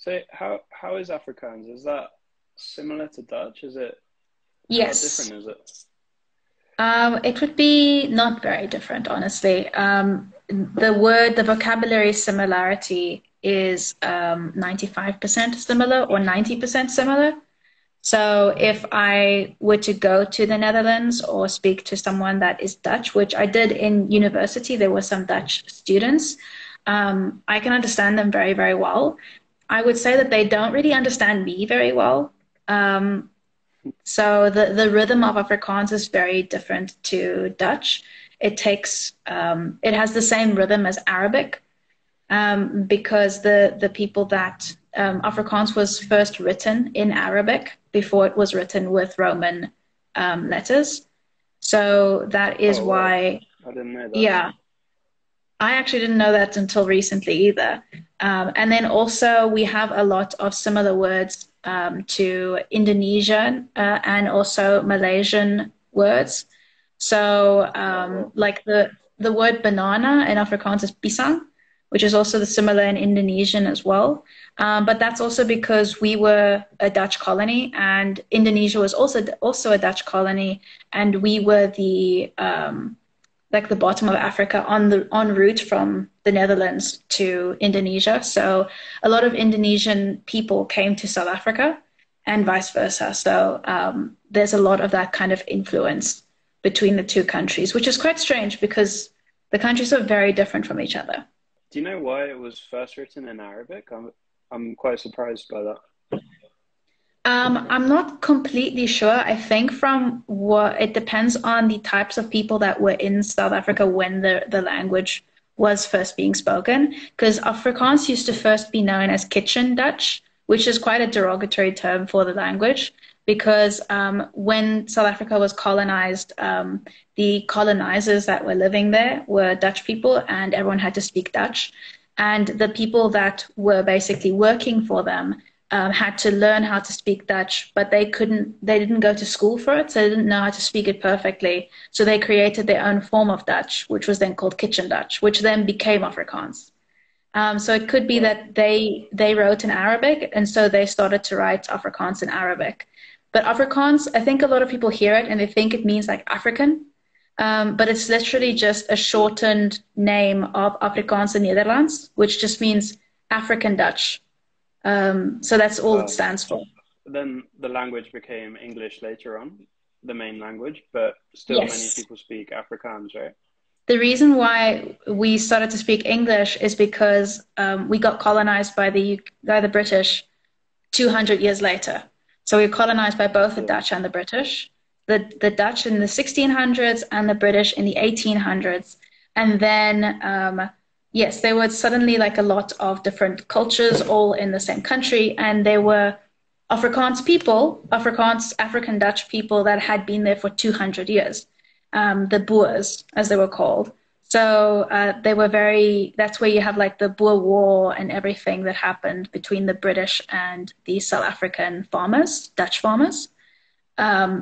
So how is Afrikaans? Is that similar to Dutch? Is it how Yes. different is it? It would be not very different, honestly. The vocabulary similarity is 95% similar or 90% similar. So if I were to go to the Netherlands or speak to someone that is Dutch, which I did in university, there were some Dutch students. I can understand them very, very well. I would say that they don't really understand me very well. Um, so the rhythm of Afrikaans is very different to Dutch. It has the same rhythm as Arabic, because the people that Afrikaans was first written in Arabic before it was written with Roman letters. So that is Oh wow, why, I didn't know that. yeah, I actually didn't know that until recently either. And then also we have a lot of similar words to Indonesian and also Malaysian words. So Oh wow. like the word banana in Afrikaans is pisang, which is also the similar in Indonesian as well. But that's also because we were a Dutch colony and Indonesia was also a Dutch colony, and we were the like the bottom of Africa on the en route from the Netherlands to Indonesia. So a lot of Indonesian people came to South Africa and vice versa. So there's a lot of that kind of influence between the two countries, which is quite strange because the countries are very different from each other. Do you know why it was first written in Arabic? I'm quite surprised by that. I'm not completely sure. I think from what it depends on the types of people that were in South Africa when the language was first being spoken. Because Afrikaans used to first be known as Kitchen Dutch, which is quite a derogatory term for the language. Because when South Africa was colonized, the colonizers that were living there were Dutch people, and everyone had to speak Dutch. And the people that were basically working for them had to learn how to speak Dutch, but they didn't go to school for it, so they didn't know how to speak it perfectly. So they created their own form of Dutch, which was then called Kitchen Dutch, which then became Afrikaans. So it could be Well, that they wrote in Arabic, and so they started to write Afrikaans in Arabic. But Afrikaans, I think a lot of people hear it and they think it means like African, but it's literally just a shortened name of Afrikaans and Nederlands, which just means African Dutch. So that's all it well, stands for. then the language became English later on, the main language, but still many Yes. people speak Afrikaans, right? The reason why we started to speak English is because we got colonized by the British 200 years later. So we were colonized by both the Yeah. Dutch and the British. The Dutch in the 1600s and the British in the 1800s. And then, yes, there were suddenly like a lot of different cultures all in the same country. And there were Afrikaans people, Afrikaans, African Dutch people that had been there for 200 years, the Boers, as they were called. So they were that's where you have like the Boer War and everything that happened between the British and the South African farmers, Dutch farmers,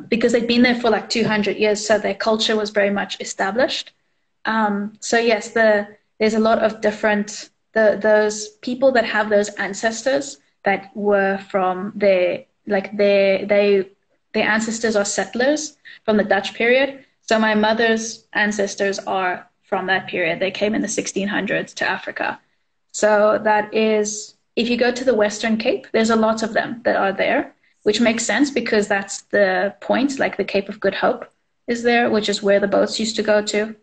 because they'd been there for like 200 years. So their culture was very much established. So yes, there's a lot of those people that have those ancestors that were from their ancestors are settlers from the Dutch period. So my mother's ancestors are from that period. They came in the 1600s to Africa. So that is, if you go to the Western Cape, there's a lot of them that are there, which makes sense because that's the point, like the Cape of Good Hope is there, which is where the boats used to go to.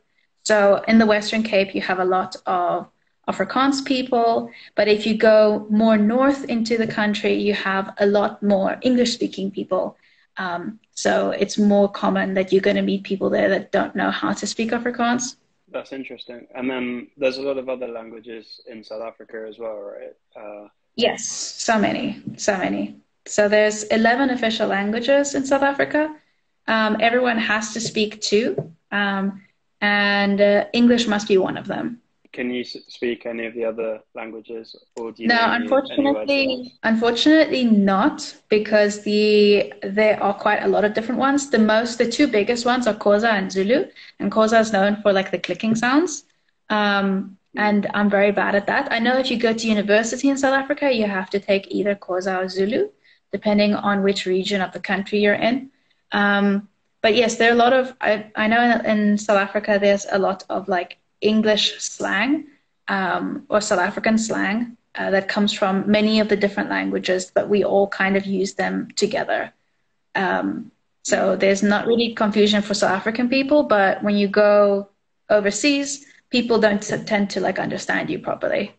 So in the Western Cape, you have a lot of Afrikaans people, but if you go more north into the country, you have a lot more English speaking people. So it's more common that you're going to meet people there that don't know how to speak Afrikaans. That's interesting. And then there's a lot of other languages in South Africa as well, right? Yes, so many, so many. So there's 11 official languages in South Africa. Everyone has to speak two, and English must be one of them. Can you speak any of the other languages, or do you No, know any words there? unfortunately not, because there are quite a lot of different ones. The two biggest ones are Xhosa and Zulu, and Xhosa is known for like the clicking sounds. Mm. and I'm very bad at that. I know if you go to university in South Africa, you have to take either Xhosa or Zulu, depending on which region of the country you're in. But yes, there are a lot of, I know in South Africa, there's a lot of like English slang or South African slang that comes from many of the different languages, but we all kind of use them together. So there's not really confusion for South African people, but when you go overseas, people don't tend to like understand you properly.